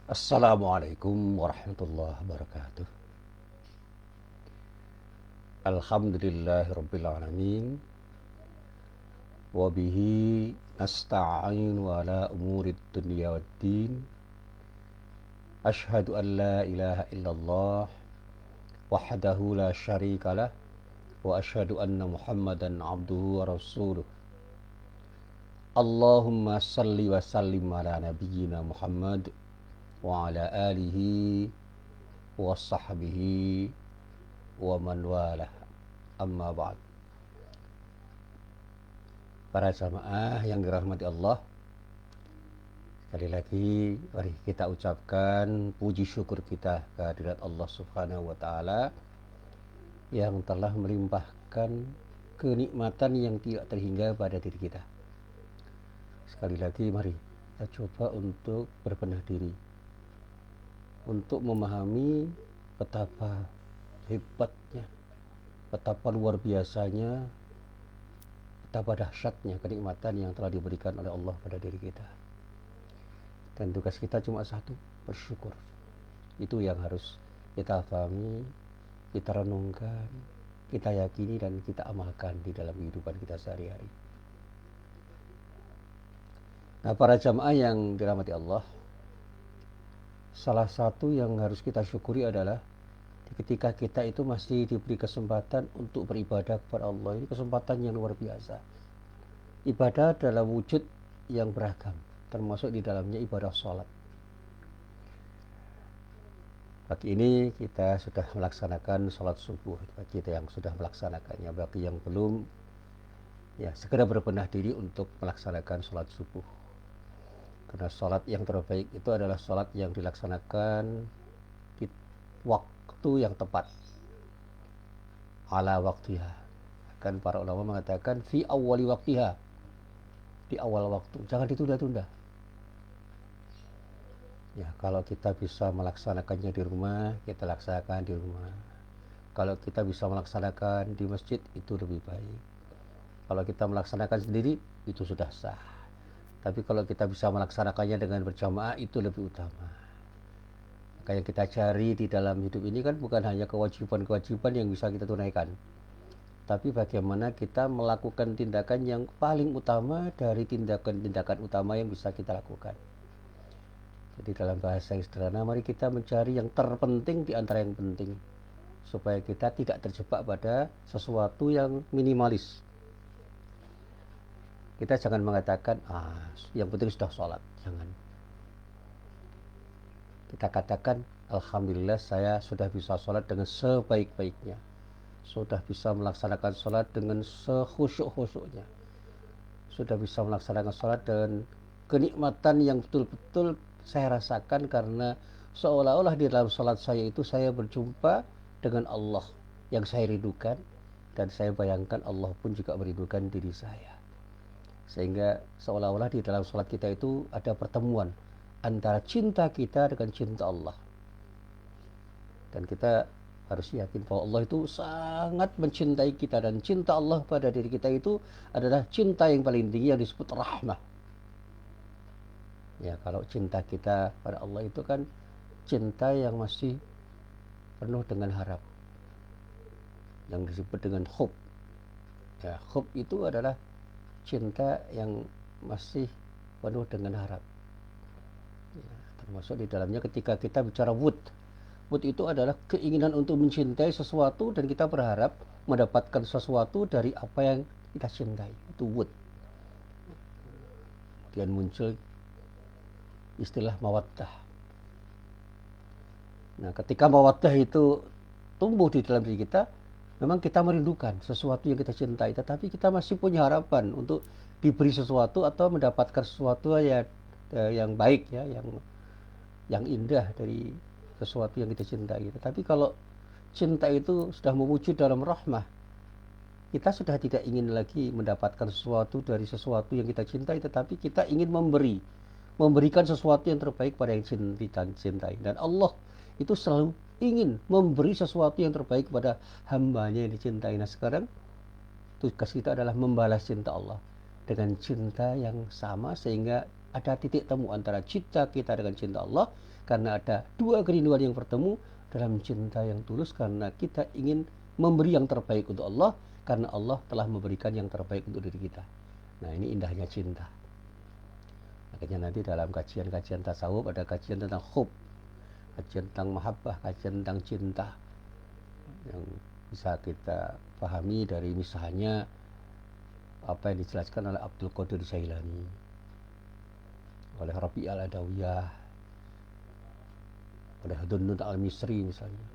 Assalamualaikum warahmatullahi wabarakatuh. Alhamdulillahirabbil alamin wa bihi nasta'in wa ala umurid dunya waddin. Asyhadu an la ilaha illallah wahdahu la syarikalah wa asyhadu anna Muhammadan abduhu wa rasuluh. Allahumma salli wa sallim ala nabiyyina Muhammad wa ala alihi wa sahbihi wa man walah. Amma ba'd. Para jamaah yang dirahmati Allah, sekali lagi mari kita ucapkan puji syukur kita kehadirat Allah Subhanahu wa taala yang telah melimpahkan kenikmatan yang tidak terhingga pada diri kita. Sekali lagi mari kita coba untuk berbenah diri, untuk memahami betapa hebatnya, betapa luar biasanya, betapa dahsyatnya kenikmatan yang telah diberikan oleh Allah pada diri kita. Dan tugas kita cuma satu, bersyukur. Itu yang harus kita pahami, kita renungkan, kita yakini, dan kita amalkan di dalam kehidupan kita sehari-hari. Nah, para jamaah yang dirahmati Allah, salah satu yang harus kita syukuri adalah ketika kita itu masih diberi kesempatan untuk beribadah kepada Allah. Ini kesempatan yang luar biasa. Ibadah dalam wujud yang beragam, termasuk di dalamnya ibadah sholat. Pagi ini kita sudah melaksanakan sholat subuh. Bagi kita yang sudah melaksanakannya, bagi yang belum, ya segera berbenah diri untuk melaksanakan sholat subuh. Karena sholat yang terbaik itu adalah sholat yang dilaksanakan di waktu yang tepat, ala waktiha. Kan para ulama mengatakan fi awwali waktiha, di awal waktu, jangan ditunda-tunda. Ya, kalau kita bisa melaksanakannya di rumah, kita laksanakan di rumah. Kalau kita bisa melaksanakan di masjid, itu lebih baik. Kalau kita melaksanakan sendiri, itu sudah sah. Tapi kalau kita bisa melaksanakannya dengan berjamaah, itu lebih utama. Maka yang kita cari di dalam hidup ini kan bukan hanya kewajiban-kewajiban yang bisa kita tunaikan, tapi bagaimana kita melakukan tindakan yang paling utama dari tindakan-tindakan utama yang bisa kita lakukan. Jadi dalam bahasa yang sederhana, mari kita mencari yang terpenting di antara yang penting, supaya kita tidak terjebak pada sesuatu yang minimalis. Kita jangan mengatakan, yang penting sudah sholat. Jangan. Kita katakan, alhamdulillah saya sudah bisa sholat dengan sebaik-baiknya. Sudah bisa melaksanakan sholat dengan sekhusyuk-khusyuknya. Sudah bisa melaksanakan sholat dengan kenikmatan yang betul-betul saya rasakan, karena seolah-olah di dalam sholat saya itu saya berjumpa dengan Allah yang saya rindukan, dan saya bayangkan Allah pun juga merindukan diri saya. Sehingga seolah-olah di dalam sholat kita itu ada pertemuan antara cinta kita dengan cinta Allah. Dan kita harus yakin bahwa Allah itu sangat mencintai kita, dan cinta Allah pada diri kita itu adalah cinta yang paling tinggi yang disebut rahmah. Ya, kalau cinta kita pada Allah itu kan cinta yang masih penuh dengan harap, yang disebut dengan hub. Ya, hub itu adalah cinta yang masih penuh dengan harap. Ya, termasuk di dalamnya ketika kita bicara wud. Wud itu adalah keinginan untuk mencintai sesuatu dan kita berharap mendapatkan sesuatu dari apa yang kita cintai. Itu wud. Kemudian muncul istilah mawaddah. Nah, ketika mawaddah itu tumbuh di dalam diri kita, memang kita merindukan sesuatu yang kita cintai, tetapi kita masih punya harapan untuk diberi sesuatu atau mendapatkan sesuatu yang baik, ya, yang indah dari sesuatu yang kita cintai. Tetapi kalau cinta itu sudah mewujud dalam rahmah, kita sudah tidak ingin lagi mendapatkan sesuatu dari sesuatu yang kita cintai, tetapi kita ingin memberikan sesuatu yang terbaik pada yang kita cintai. Dan Allah itu selalu ingin memberi sesuatu yang terbaik kepada hambanya yang dicintai. Nah, sekarang tugas kita adalah membalas cinta Allah dengan cinta yang sama, sehingga ada titik temu antara cinta kita dengan cinta Allah, karena ada dua kerinduan yang bertemu dalam cinta yang tulus, karena kita ingin memberi yang terbaik untuk Allah, karena Allah telah memberikan yang terbaik untuk diri kita. Nah, ini indahnya cinta. Makanya nanti dalam kajian-kajian tasawuf ada kajian tentang hub, kajian tentang mahabbah, kajian tentang cinta, yang bisa kita pahami dari misalnya apa yang dijelaskan oleh Abdul Qadir Jailani, oleh Rabi' al-Adawiyah, oleh Dunnun al-Misri misalnya.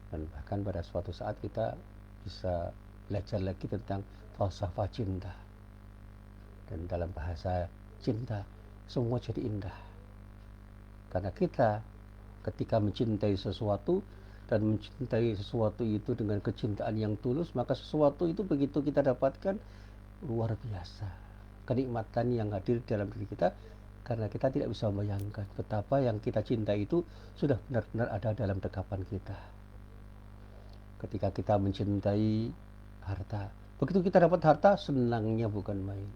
Dan bahkan pada suatu saat kita bisa belajar lagi tentang falsafah cinta. Dan dalam bahasa cinta semua jadi indah. Karena kita ketika mencintai sesuatu dan mencintai sesuatu itu dengan kecintaan yang tulus, maka sesuatu itu begitu kita dapatkan luar biasa. Kenikmatan yang hadir dalam diri kita, karena kita tidak bisa membayangkan betapa yang kita cintai itu sudah benar-benar ada dalam dekapan kita. Ketika kita mencintai harta, begitu kita dapat harta, senangnya bukan main.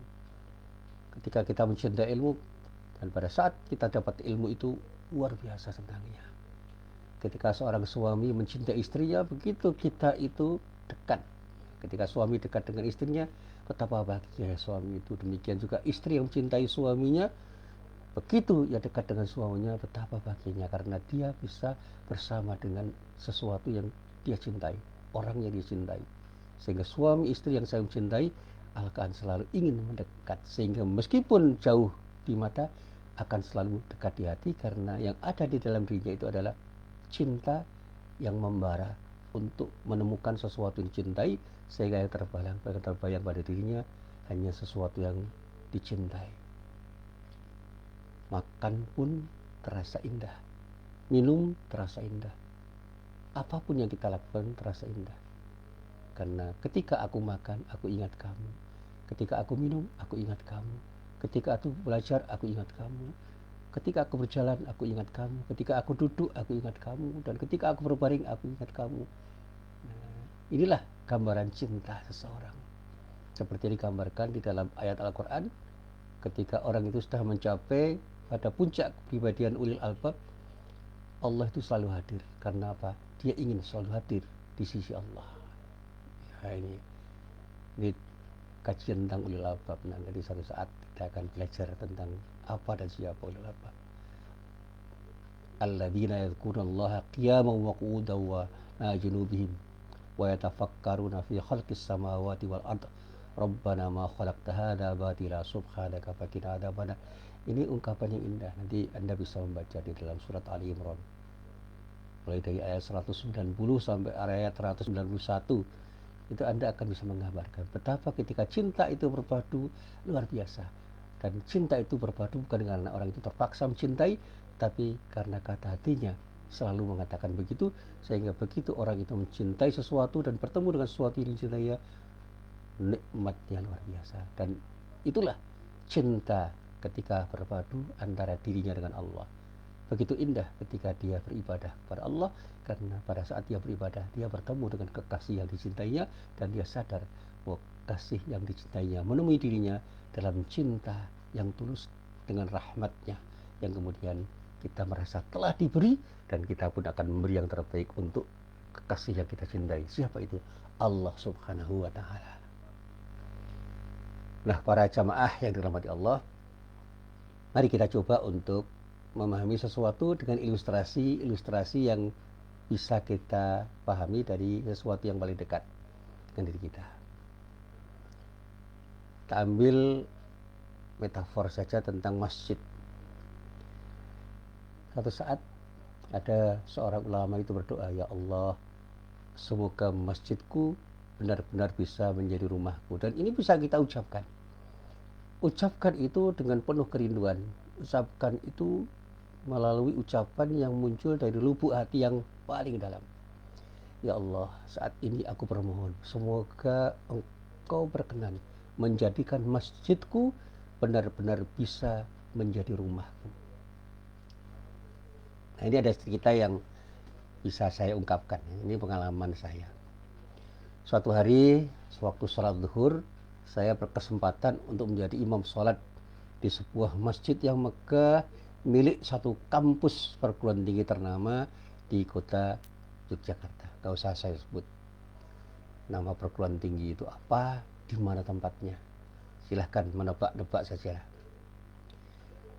Ketika kita mencintai ilmu, dan pada saat kita dapat ilmu itu luar biasa senangnya. Ketika seorang suami mencintai istrinya, begitu kita itu dekat. Ketika suami dekat dengan istrinya, betapa bahagia suami itu. Demikian juga istri yang mencintai suaminya, begitu ya dekat dengan suaminya, betapa bahagianya, karena dia bisa bersama dengan sesuatu yang dia cintai, orang yang dia cintai. Sehingga suami istri yang saya mencintai akan selalu ingin mendekat, sehingga meskipun jauh di mata akan selalu dekat di hati, karena yang ada di dalam dirinya itu adalah cinta yang membara untuk menemukan sesuatu yang dicintai, sehingga yang terbayang pada dirinya hanya sesuatu yang dicintai. Makan pun terasa indah, minum terasa indah, apapun yang kita lakukan terasa indah. Karena ketika aku makan, aku ingat kamu. Ketika aku minum, aku ingat kamu. Ketika aku belajar, aku ingat kamu. Ketika aku berjalan, aku ingat kamu. Ketika aku duduk, aku ingat kamu. Dan ketika aku berbaring, aku ingat kamu. Nah, inilah gambaran cinta seseorang. Seperti digambarkan di dalam ayat Al-Quran, ketika orang itu sudah mencapai pada puncak kepribadian ulil albab, Allah itu selalu hadir. Karena apa? Dia ingin selalu hadir di sisi Allah. Nah, ini kajian tentang ulil albab. Nah, jadi suatu saat kita akan belajar tentang apa dan siapa ulil albab. Alladzina yadhkurullaha qiyaman wa qu'udan wa ala junubihim wa yatafakkaruna fi khalqis samawati wal ard. Rabbana ma khalaqta hadza batila subhanaka faqina adzabannar. Ini ungkapan yang indah. Nanti Anda bisa membaca di dalam surat Ali Imran. Mulai dari ayat 190 sampai ayat 191. Itu Anda akan bisa menggambarkan betapa ketika cinta itu berpadu luar biasa. Dan cinta itu berpadu bukan karena orang itu terpaksa mencintai, tapi karena kata hatinya selalu mengatakan begitu, sehingga begitu orang itu mencintai sesuatu dan bertemu dengan sesuatu yang dicintainya, nikmatnya luar biasa. Dan itulah cinta ketika berpadu antara dirinya dengan Allah. Begitu indah ketika dia beribadah kepada Allah, karena pada saat dia beribadah, dia bertemu dengan kekasih yang dicintainya, dan dia sadar bahwa kasih yang dicintainya menemui dirinya dalam cinta yang tulus dengan rahmatnya, yang kemudian kita merasa telah diberi, dan kita pun akan memberi yang terbaik untuk kekasih yang kita cintai. Siapa itu? Allah subhanahu wa ta'ala. Nah, para jamaah yang dirahmati Allah, mari kita coba untuk memahami sesuatu dengan ilustrasi yang bisa kita pahami dari sesuatu yang paling dekat dengan diri kita. Kita ambil metafor saja tentang masjid. Suatu saat ada seorang ulama itu berdoa, ya Allah, semoga masjidku benar-benar bisa menjadi rumahku. Dan ini bisa kita ucapkan. Ucapkan itu dengan penuh kerinduan. Ucapkan itu melalui ucapan yang muncul dari lubuk hati yang paling dalam. Ya Allah, saat ini aku bermohon, semoga Engkau berkenan menjadikan masjidku benar-benar bisa menjadi rumahku. Nah, ini ada cerita yang bisa saya ungkapkan. Ini pengalaman saya. Suatu hari, sewaktu sholat zuhur, saya berkesempatan untuk menjadi imam sholat di sebuah masjid yang megah, milik satu kampus perguruan tinggi ternama di kota Yogyakarta. Gak usah saya sebut nama perguruan tinggi itu apa, di mana tempatnya. Silahkan menebak-nebak saja.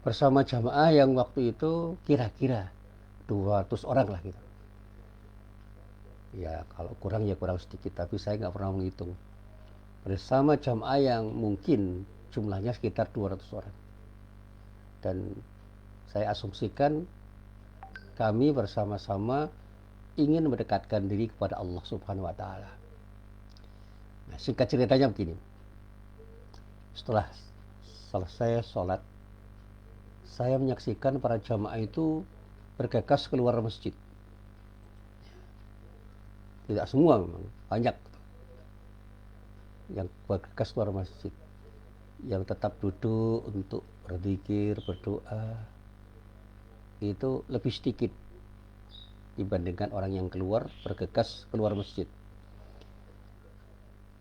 Bersama jamaah yang waktu itu kira-kira 200 orang lah gitu. Ya kalau kurang ya kurang sedikit, tapi saya nggak pernah menghitung. Bersama jamaah yang mungkin jumlahnya sekitar 200 orang. Dan saya asumsikan kami bersama-sama ingin mendekatkan diri kepada Allah Subhanahu wa Ta'ala. Nah, singkat ceritanya begini. Setelah selesai sholat, saya menyaksikan para jamaah itu bergegas keluar masjid. Tidak semua memang, banyak yang bergegas keluar masjid. Yang tetap duduk untuk berzikir, berdoa, itu lebih sedikit dibandingkan orang yang bergegas keluar masjid.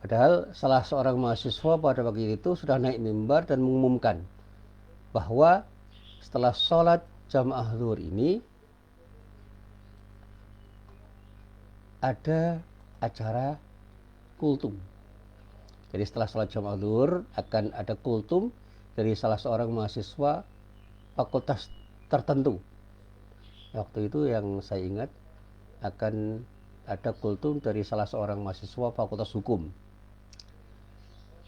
Padahal salah seorang mahasiswa pada pagi itu sudah naik mimbar dan mengumumkan bahwa setelah sholat jamaah zuhur ini ada acara kultum. Jadi setelah sholat jamaah zuhur akan ada kultum dari salah seorang mahasiswa fakultas tertentu. Waktu itu yang saya ingat akan ada kultum dari salah seorang mahasiswa fakultas hukum.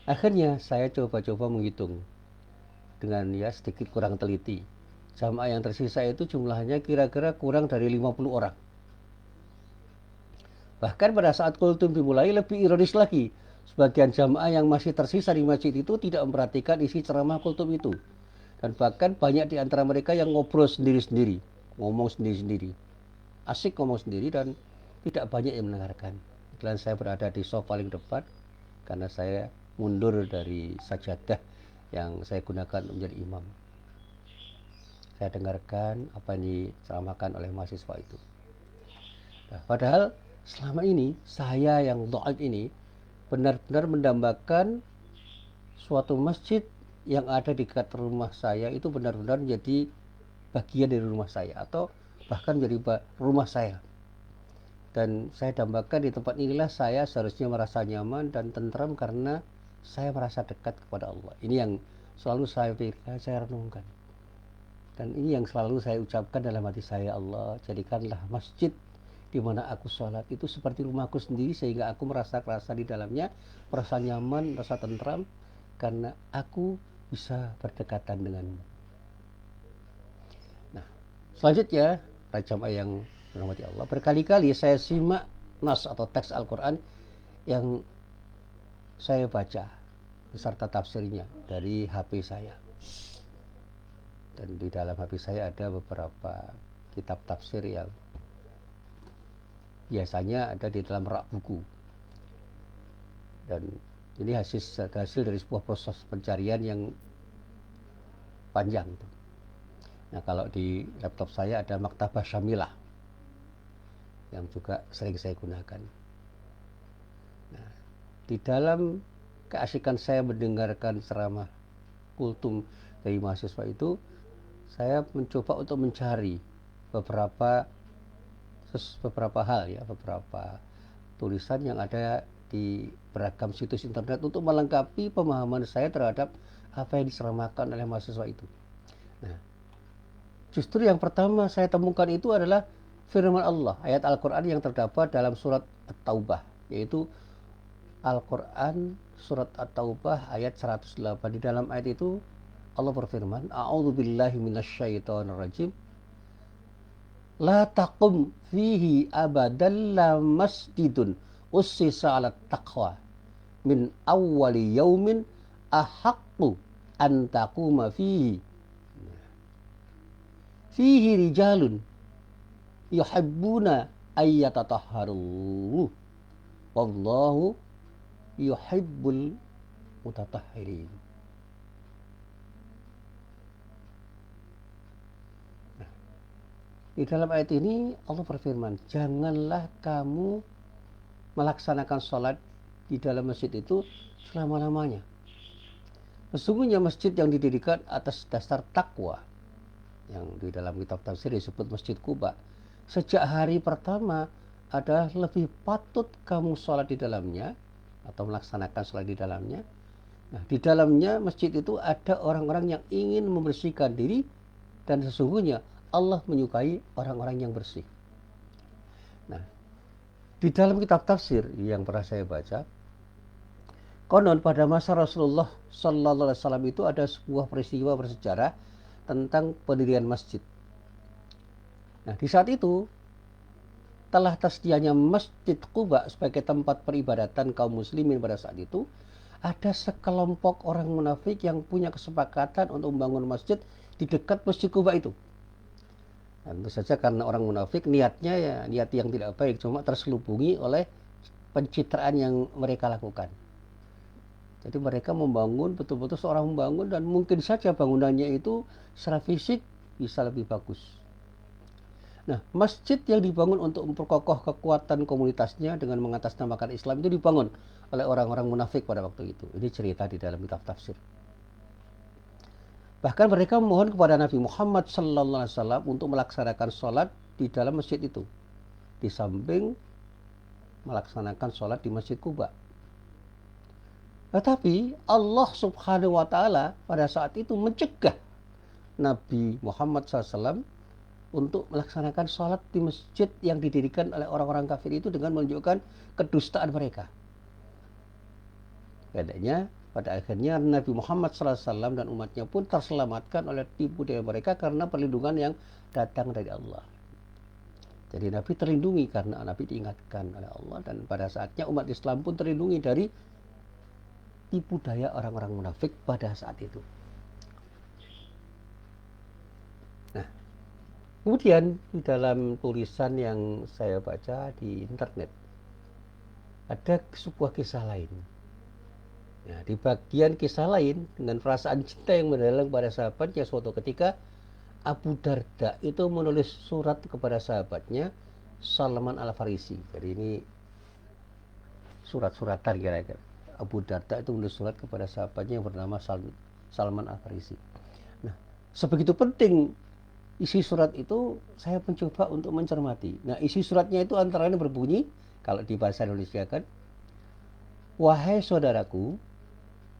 Akhirnya saya coba-coba menghitung dengan ya sedikit kurang teliti. Jamaah yang tersisa itu jumlahnya kira-kira kurang dari 50 orang. Bahkan pada saat kultum dimulai lebih ironis lagi. Sebagian jamaah yang masih tersisa di masjid itu tidak memperhatikan isi ceramah kultum itu. Dan bahkan banyak di antara mereka yang ngobrol sendiri-sendiri, ngomong sendiri-sendiri. Asik ngomong sendiri dan tidak banyak yang mendengarkan. Dan saya berada di sofa paling depan karena saya mundur dari sajadah yang saya gunakan menjadi imam. Saya dengarkan apa yang diceramahkan oleh mahasiswa itu. Nah, padahal selama ini saya yang dhaif ini benar-benar mendambakan suatu masjid yang ada di dekat rumah saya itu benar-benar menjadi bagian dari rumah saya atau bahkan menjadi rumah saya. Dan saya dambakan di tempat inilah saya seharusnya merasa nyaman dan tentram karena saya merasa dekat kepada Allah. Ini yang selalu saya pikirkan, saya renungkan. Dan ini yang selalu saya ucapkan dalam hati saya, Allah jadikanlah masjid di mana aku sholat itu seperti rumahku sendiri sehingga aku merasa di dalamnya, merasa nyaman, merasa tentram karena aku bisa berdekatan denganmu. Nah, selanjutnya jamaah yang dirahmati Allah, berkali-kali saya simak nas atau teks Al-Quran yang saya baca beserta tafsirnya dari HP saya. Dan di dalam HP saya ada beberapa kitab tafsir yang biasanya ada di dalam rak buku. Dan ini hasil dari sebuah proses pencarian yang panjang. Nah, kalau di laptop saya ada Maktabah Syamilah yang juga sering saya gunakan. Nah, di dalam keasikan saya mendengarkan ceramah kultum dari mahasiswa itu, saya mencoba untuk mencari beberapa hal ya, beberapa tulisan yang ada di beragam situs internet untuk melengkapi pemahaman saya terhadap apa yang diceramahkan oleh mahasiswa itu. Nah, justru yang pertama saya temukan itu adalah firman Allah, ayat Al-Quran yang terdapat dalam surat At-Taubah, yaitu Al-Quran surat At-Taubah ayat 108. Di dalam ayat itu Allah berfirman, A'udzubillahi minasyaitonirrajim. La taqum fihi abadan la masjidun ussisa 'ala taqwa min awwali yaumin ahaqqu an taquma fihi. Fihi rijalun yuhibbuna ayyatatahharu wallahu yuhibbul mutatahhirin. Di dalam ayat ini Allah berfirman, janganlah kamu melaksanakan sholat di dalam masjid itu selama-lamanya. Sesungguhnya masjid yang didirikan atas dasar takwa yang di dalam kitab tafsir disebut Masjid Quba. Sejak hari pertama adalah lebih patut kamu sholat di dalamnya atau melaksanakan sholat di dalamnya. Nah, di dalamnya masjid itu ada orang-orang yang ingin membersihkan diri dan sesungguhnya Allah menyukai orang-orang yang bersih. Nah, di dalam kitab tafsir yang pernah saya baca, konon pada masa Rasulullah Sallallahu Alaihi Wasallam itu ada sebuah peristiwa bersejarah tentang pendirian masjid. Nah, di saat itu telah tersedianya Masjid Quba sebagai tempat peribadatan kaum muslimin pada saat itu, ada sekelompok orang munafik yang punya kesepakatan untuk membangun masjid di dekat Masjid Quba itu. Dan tentu saja karena orang munafik niatnya ya niat yang tidak baik, cuma terselubungi oleh pencitraan yang mereka lakukan. Jadi mereka membangun, betul-betul seorang membangun dan mungkin saja bangunannya itu secara fisik bisa lebih bagus. Nah, masjid yang dibangun untuk memperkokoh kekuatan komunitasnya dengan mengatasnamakan Islam itu dibangun oleh orang-orang munafik pada waktu itu. Ini cerita di dalam kitab tafsir. Bahkan mereka memohon kepada Nabi Muhammad SAW untuk melaksanakan sholat di dalam masjid itu, di samping melaksanakan sholat di Masjid Quba. Tetapi Allah Subhanahu wa Ta'ala pada saat itu mencegah Nabi Muhammad SAW untuk melaksanakan sholat di masjid yang didirikan oleh orang-orang kafir itu dengan menunjukkan kedustaan mereka. Bedanya, pada akhirnya Nabi Muhammad SAW dan umatnya pun terselamatkan oleh tipu daya mereka karena perlindungan yang datang dari Allah. Jadi Nabi terlindungi karena Nabi diingatkan oleh Allah, dan pada saatnya umat Islam pun terlindungi dari tipu daya orang-orang munafik pada saat itu. Nah, kemudian di dalam tulisan yang saya baca di internet ada sebuah kisah lain. Nah, di bagian kisah lain dengan perasaan cinta yang mendalam pada sahabatnya, suatu ketika Abu Darda itu menulis surat kepada sahabatnya Salman Al-Farisi. Jadi ini surat-suratan kira-kira. Abu Darda itu menulis surat kepada sahabatnya yang bernama Salman Al-Farisi. Nah, sebegitu penting isi surat itu, saya mencoba untuk mencermati. Nah, isi suratnya itu antara lain berbunyi, kalau di bahasa Indonesia kan, wahai saudaraku,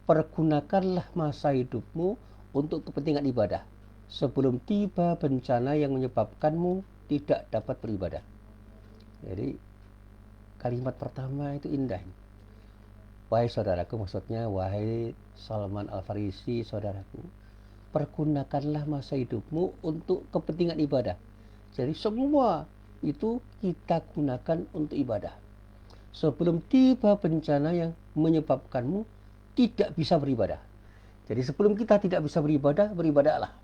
pergunakanlah masa hidupmu untuk kepentingan ibadah sebelum tiba bencana yang menyebabkanmu tidak dapat beribadah. Jadi kalimat pertama itu indah. Wahai saudaraku, maksudnya wahai Salman Al-Farisi, saudaraku, pergunakanlah masa hidupmu untuk kepentingan ibadah. Jadi semua itu kita gunakan untuk ibadah sebelum tiba bencana yang menyebabkanmu tidak bisa beribadah. Jadi sebelum kita tidak bisa beribadah, beribadahlah.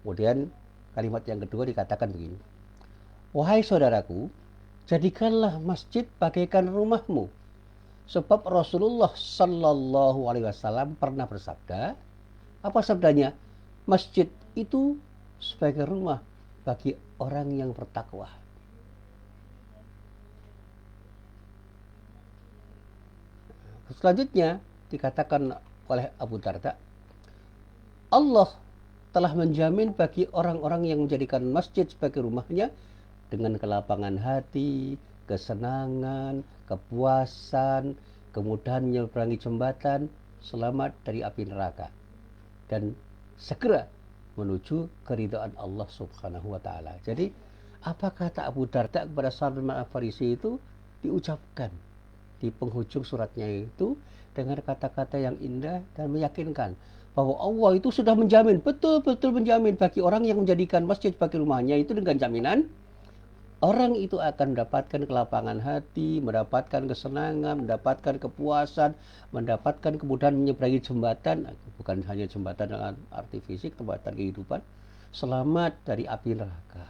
Kemudian kalimat yang kedua dikatakan begini. Wahai saudaraku, jadikanlah masjid bagaikan rumahmu. Sebab Rasulullah Sallallahu Alaihi Wasallam pernah bersabda, apa sabdanya? Masjid itu sebagai rumah bagi orang yang bertakwa. Selanjutnya dikatakan oleh Abu Darda, Allah telah menjamin bagi orang-orang yang menjadikan masjid sebagai rumahnya dengan kelapangan hati, kesenangan, kepuasan, kemudahan menyeberangi jembatan, selamat dari api neraka, dan segera menuju keridhaan Allah Subhanahu wa Ta'ala. Jadi apa kata Abu Darda kepada Salman Al-Farisi itu diucapkan di penghujung suratnya itu dengan kata-kata yang indah dan meyakinkan bahwa Allah itu sudah menjamin, betul-betul menjamin bagi orang yang menjadikan masjid sebagai rumahnya itu dengan jaminan orang itu akan mendapatkan kelapangan hati, mendapatkan kesenangan, mendapatkan kepuasan, mendapatkan kemudahan menyeberangi jembatan, bukan hanya jembatan dengan arti fisik, jembatan kehidupan, selamat dari api neraka,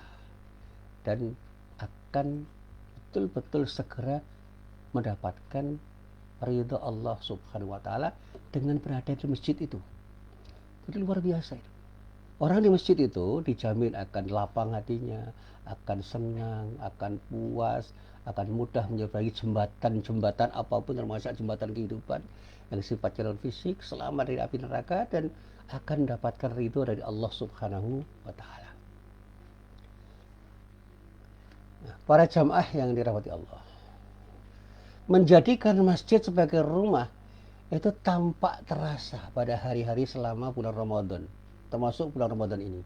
dan akan betul-betul segera mendapatkan ridha Allah Subhanahu wa Ta'ala dengan berada di masjid itu. Jadi luar biasa itu. Orang di masjid itu dijamin akan lapang hatinya, akan senang, akan puas, akan mudah menyeberangi jembatan-jembatan apapun termasuk jembatan kehidupan. yang sifatnya non fisik, selamat dari api neraka, dan akan mendapatkan ridho dari Allah Subhanahu wa Ta'ala. Nah, para jamaah yang dirahmati Allah, menjadikan masjid sebagai rumah itu tampak terasa pada hari-hari selama bulan Ramadan, termasuk bulan Ramadan ini.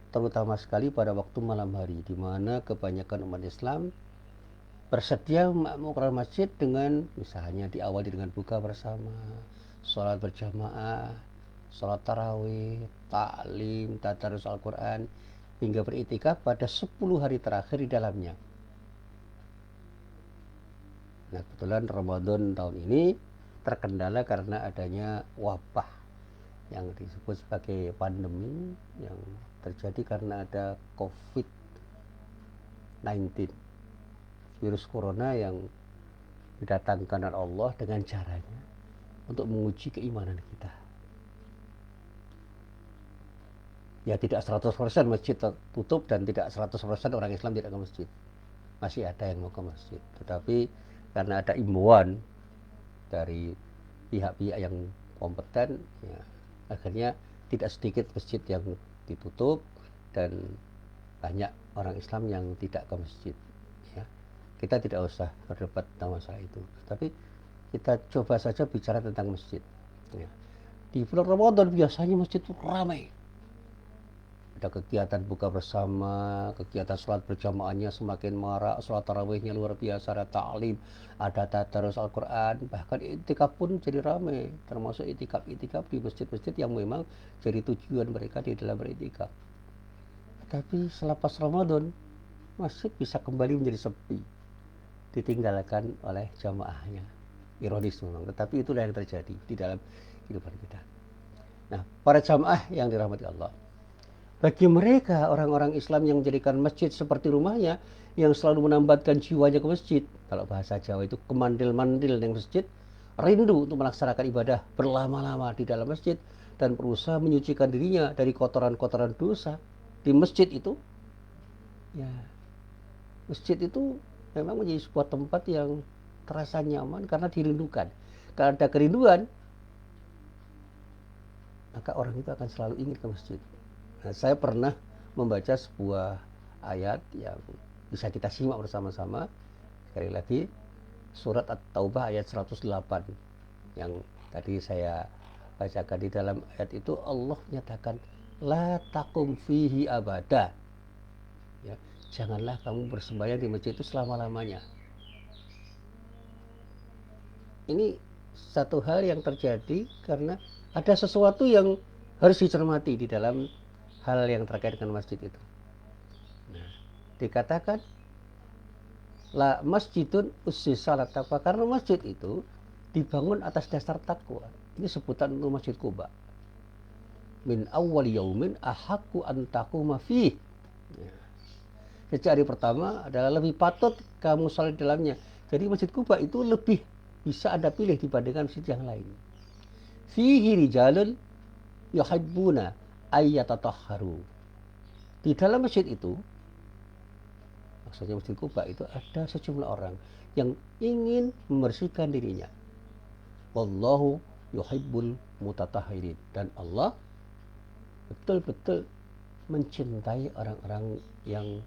Terutama sekali pada waktu malam hari, di mana kebanyakan umat Islam bersedia memakmurkan masjid dengan misalnya diawali dengan buka bersama, sholat berjamaah, sholat tarawih, taklim, tadarus Al-Quran, hingga beriktikaf pada 10 hari terakhir di dalamnya. Nah, kebetulan Ramadan tahun ini terkendala karena adanya wabah yang disebut sebagai pandemi yang terjadi karena ada COVID-19, virus corona yang didatangkan oleh Allah dengan caranya untuk menguji keimanan kita. Ya, tidak 100% masjid tutup dan tidak 100% orang Islam tidak ke masjid. Masih ada yang mau ke masjid. Tetapi karena ada imbauan dari pihak-pihak yang kompeten, ya, akhirnya tidak sedikit masjid yang ditutup dan banyak orang Islam yang tidak ke masjid. Ya. Kita tidak usah berdebat tentang masalah itu, tapi kita coba saja bicara tentang masjid. Ya. Di bulan Ramadan biasanya masjid itu ramai. Ada kegiatan buka bersama, kegiatan sholat berjamaahnya semakin marak, sholat tarawihnya luar biasa, ada ta'lim, ada tadarus Al-Quran, bahkan itikaf pun jadi ramai, termasuk itikaf di masjid-masjid yang memang jadi tujuan mereka di dalam beritikaf. Tapi selepas Ramadan, masjid bisa kembali menjadi sepi, ditinggalkan oleh jamaahnya. Ironis memang, tetapi itulah yang terjadi di dalam kehidupan kita. Nah, para jamaah yang dirahmati Allah, bagi mereka orang-orang Islam yang menjadikan masjid seperti rumahnya, yang selalu menambatkan jiwanya ke masjid, kalau bahasa Jawa itu kemandil-mandil yang masjid, rindu untuk melaksanakan ibadah berlama-lama di dalam masjid dan berusaha menyucikan dirinya dari kotoran-kotoran dosa di masjid itu. Ya, masjid itu memang menjadi sebuah tempat yang terasa nyaman karena dirindukan. Kalau ada kerinduan, maka orang itu akan selalu ingin ke masjid. Nah, saya pernah membaca sebuah ayat yang bisa kita simak bersama-sama. Sekali lagi, surat At-Taubah ayat 108 yang tadi saya bacakan. Di dalam ayat itu Allah menyatakan la taqum fihi abada. Ya, janganlah kamu bersembahyang di masjid itu selama-lamanya. Ini satu hal yang terjadi karena ada sesuatu yang harus dicermati di dalam hal yang terkait dengan masjid itu. Nah, dikatakan la masjidun ussisa 'ala taqwa, karena masjid itu dibangun atas dasar takwa. Ini sebutan untuk Masjid Quba. Min awwal yaumin ahaqqu an taquma fih. Sejak hari pertama adalah lebih patut kamu salat di dalamnya. Jadi Masjid Quba itu lebih bisa Anda pilih dibandingkan masjid yang lain. Fihi rijalun yuhibbuna ayyatatahharu. Di dalam masjid itu, maksudnya Masjid Quba itu ada sejumlah orang yang ingin membersihkan dirinya. Wallahu yuhibbul mutatahhirin, dan Allah betul-betul mencintai orang-orang yang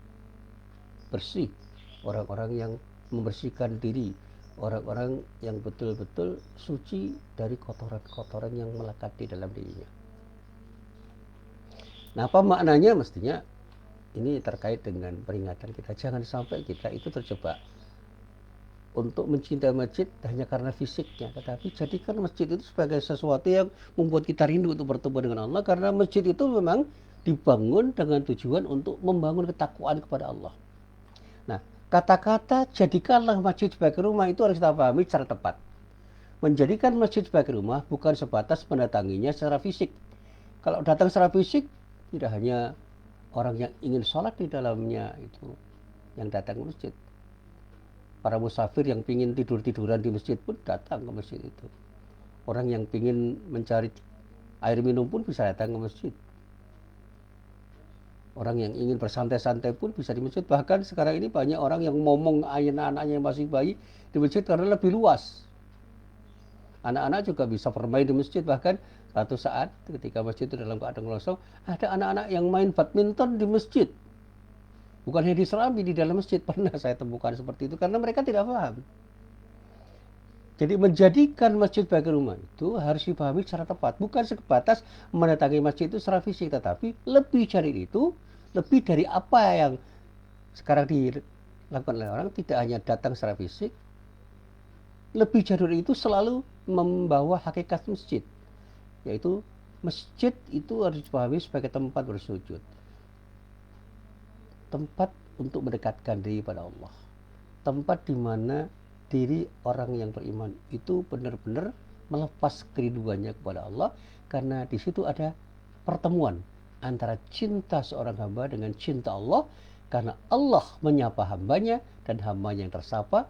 bersih, orang-orang yang membersihkan diri, orang-orang yang betul-betul suci dari kotoran-kotoran yang melekat di dalam dirinya. Nah, apa maknanya? Mestinya ini terkait dengan peringatan kita. Jangan sampai kita itu terjebak untuk mencintai masjid hanya karena fisiknya, tetapi jadikan masjid itu sebagai sesuatu yang membuat kita rindu untuk bertemu dengan Allah, karena masjid itu memang dibangun dengan tujuan untuk membangun ketakwaan kepada Allah. Nah, kata-kata jadikanlah masjid sebagai rumah itu harus kita pahami secara tepat. Menjadikan masjid sebagai rumah bukan sebatas mendatanginya secara fisik. Kalau datang secara fisik, tidak hanya orang yang ingin sholat di dalamnya itu yang datang ke masjid. Para musafir yang ingin tidur-tiduran di masjid pun datang ke masjid itu. Orang yang ingin mencari air minum pun bisa datang ke masjid. Orang yang ingin bersantai-santai pun bisa di masjid. Bahkan sekarang ini banyak orang yang ngomong anak-anaknya yang masih bayi di masjid karena lebih luas. Anak-anak juga bisa bermain di masjid, bahkan satu saat ketika masjid itu dalam keadaan kosong, ada anak-anak yang main badminton di masjid. Bukan hanya di Serambi, di dalam masjid pernah saya temukan seperti itu karena mereka tidak paham. Jadi menjadikan masjid sebagai rumah itu harus dipahami secara tepat. Bukan sebatas mendatangi masjid itu secara fisik, tetapi lebih dari itu, lebih dari apa yang sekarang dilakukan oleh orang, tidak hanya datang secara fisik, lebih dari itu selalu membawa hakikat masjid, yaitu masjid itu harus dipahami sebagai tempat bersujud, tempat untuk mendekatkan diri pada Allah, tempat di mana diri orang yang beriman itu benar-benar melepas kerinduannya kepada Allah, karena di situ ada pertemuan antara cinta seorang hamba dengan cinta Allah, karena Allah menyapa hambanya dan hambanya yang tersapa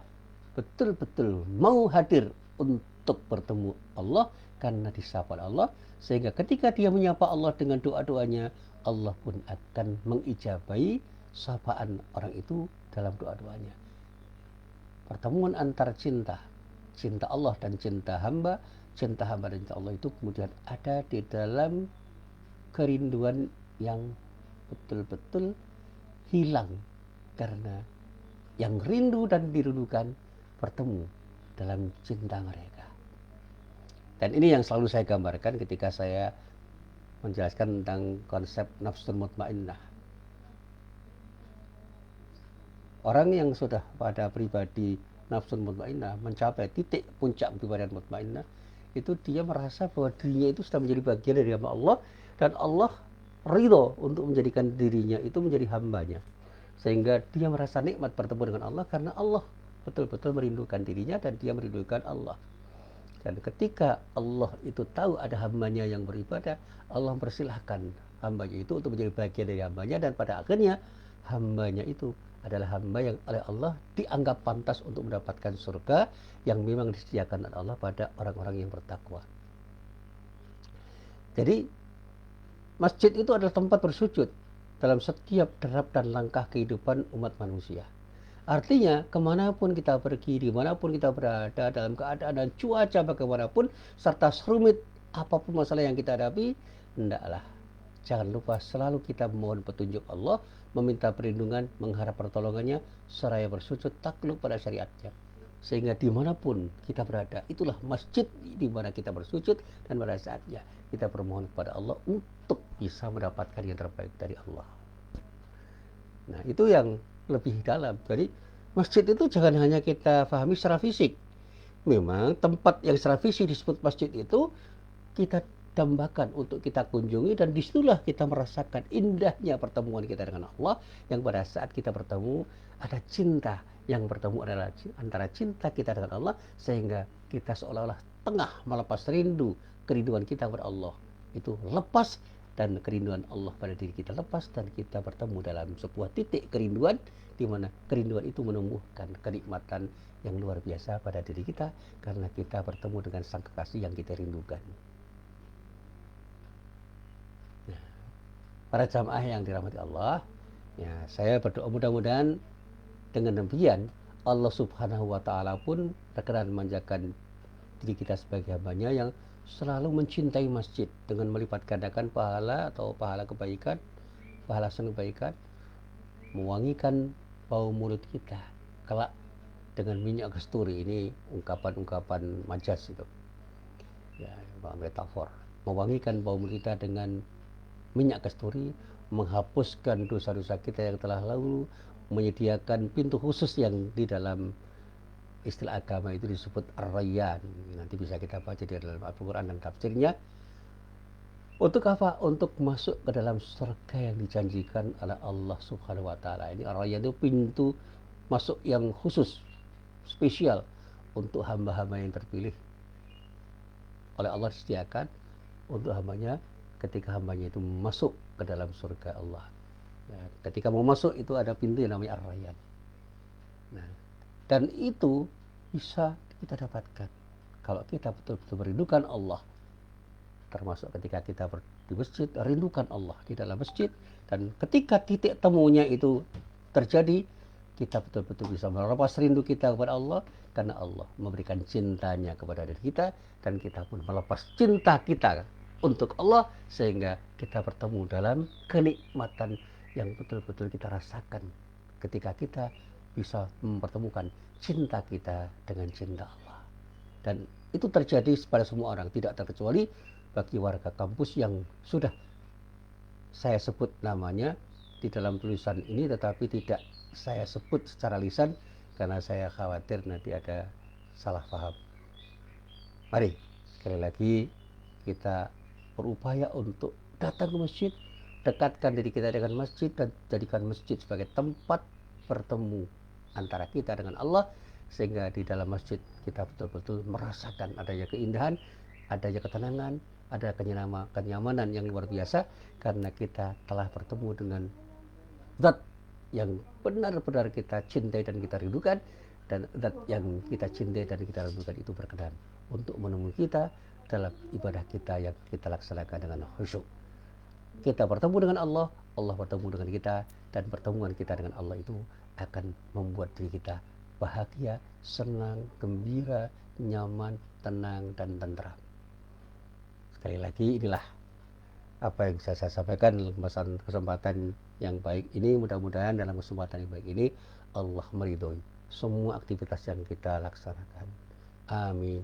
betul-betul mau hadir untuk bertemu Allah karena disapa Allah, sehingga ketika dia menyapa Allah dengan doa-doanya, Allah pun akan mengijabahi sapaan orang itu dalam doa-doanya. Pertemuan antara cinta Allah dan cinta hamba dan cinta Allah itu kemudian ada di dalam kerinduan yang betul-betul hilang, karena yang rindu dan dirindukan bertemu dalam cinta mereka. Dan ini yang selalu saya gambarkan ketika saya menjelaskan tentang konsep nafsul mutmainnah. Orang yang sudah pada pribadi nafsul mutmainnah mencapai titik puncak pribadi mutmainnah, itu dia merasa bahwa dirinya itu sudah menjadi bagian dari hamba Allah, dan Allah ridho untuk menjadikan dirinya itu menjadi hambanya, sehingga dia merasa nikmat bertemu dengan Allah karena Allah betul-betul merindukan dirinya dan dia merindukan Allah. Dan ketika Allah itu tahu ada hambanya yang beribadah, Allah mempersilahkan hambanya itu untuk menjadi bagian dari hambanya, dan pada akhirnya hambanya itu adalah hamba yang oleh Allah dianggap pantas untuk mendapatkan surga yang memang disediakan oleh Allah pada orang-orang yang bertakwa. Jadi masjid itu adalah tempat bersujud dalam setiap derap dan langkah kehidupan umat manusia. Artinya kemanapun kita pergi, dimanapun kita berada, dalam keadaan dan cuaca bagaimanapun, serta serumit apapun masalah yang kita hadapi, hendaklah jangan lupa selalu kita memohon petunjuk Allah, meminta perlindungan, mengharap pertolongannya, seraya bersujud takluk pada syariatnya. Sehingga dimanapun kita berada, itulah masjid di mana kita bersujud, dan pada saatnya kita bermohon kepada Allah untuk bisa mendapatkan yang terbaik dari Allah. Nah, itu yang lebih dalam. Jadi masjid itu jangan hanya kita pahami secara fisik. Memang tempat yang secara fisik disebut masjid itu kita dambakan untuk kita kunjungi, dan disitulah kita merasakan indahnya pertemuan kita dengan Allah, yang pada saat kita bertemu ada cinta yang bertemu adalah antara cinta kita dengan Allah, sehingga kita seolah-olah tengah melepas kerinduan kita kepada Allah itu lepas, dan kerinduan Allah pada diri kita lepas, dan kita bertemu dalam sebuah titik kerinduan di mana kerinduan itu menumbuhkan kenikmatan yang luar biasa pada diri kita, karena kita bertemu dengan sang kekasih yang kita rindukan. Para jamaah yang dirahmati Allah, ya, saya berdoa mudah-mudahan dengan demikian Allah Subhanahu wa Ta'ala pun berkenan memanjakan diri kita sebagai hambanya yang selalu mencintai masjid dengan melipat gandakan pahala atau pahala kebaikan, pahala senang kebaikan, mewangikan bau mulut kita kelak dengan minyak kasturi. Ini ungkapan-ungkapan majas itu, ya, metafor. Mewangikan bau mulut kita dengan minyak kasturi, menghapuskan dosa-dosa kita yang telah lalu, menyediakan pintu khusus yang di dalam istilah agama itu disebut Ar-Rayyan. Nanti bisa kita baca di dalam Al-Quran dan tafsirnya. Untuk apa? Untuk masuk ke dalam surga yang dijanjikan oleh Allah Subhanahu wa Ta'ala. Ini Ar-Rayyan itu pintu masuk yang khusus, spesial untuk hamba-hamba yang terpilih oleh Allah, disediakan untuk hambanya ketika hambanya itu masuk ke dalam surga Allah. Ya, ketika mau masuk itu ada pintu yang namanya Ar-Rayyan. Nah, dan itu bisa kita dapatkan kalau kita betul-betul merindukan Allah. Termasuk ketika kita di masjid, rindukan Allah di dalam masjid. Dan ketika titik temunya itu terjadi, kita betul-betul bisa melepas rindu kita kepada Allah, karena Allah memberikan cintanya kepada diri kita, dan kita pun melepas cinta kita untuk Allah, sehingga kita bertemu dalam kenikmatan yang betul-betul kita rasakan ketika kita bisa mempertemukan cinta kita dengan cinta Allah. Dan itu terjadi pada semua orang, tidak terkecuali bagi warga kampus yang sudah saya sebut namanya di dalam tulisan ini, tetapi tidak saya sebut secara lisan karena saya khawatir nanti ada salah paham. Mari sekali lagi kita berupaya untuk datang ke masjid, dekatkan diri kita dengan masjid, dan jadikan masjid sebagai tempat bertemu antara kita dengan Allah, sehingga di dalam masjid kita betul-betul merasakan adanya keindahan, adanya ketenangan, ada kenyamanan yang luar biasa, karena kita telah bertemu dengan zat yang benar-benar kita cintai dan kita rindukan, dan zat yang kita cintai dan kita rindukan itu berkenan untuk menemui kita dalam ibadah kita yang kita laksanakan dengan khusyuk. Kita bertemu dengan Allah, Allah bertemu dengan kita, dan pertemuan kita dengan Allah itu akan membuat diri kita bahagia, senang, gembira, nyaman, tenang, dan tentram. Sekali lagi, inilah apa yang saya sampaikan dalam kesempatan yang baik ini. Mudah-mudahan dalam kesempatan yang baik ini Allah meridhoi semua aktivitas yang kita laksanakan. Amin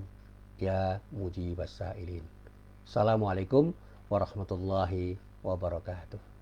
ya mujibas sa'ilin. Assalamualaikum warahmatullahi wabarakatuh.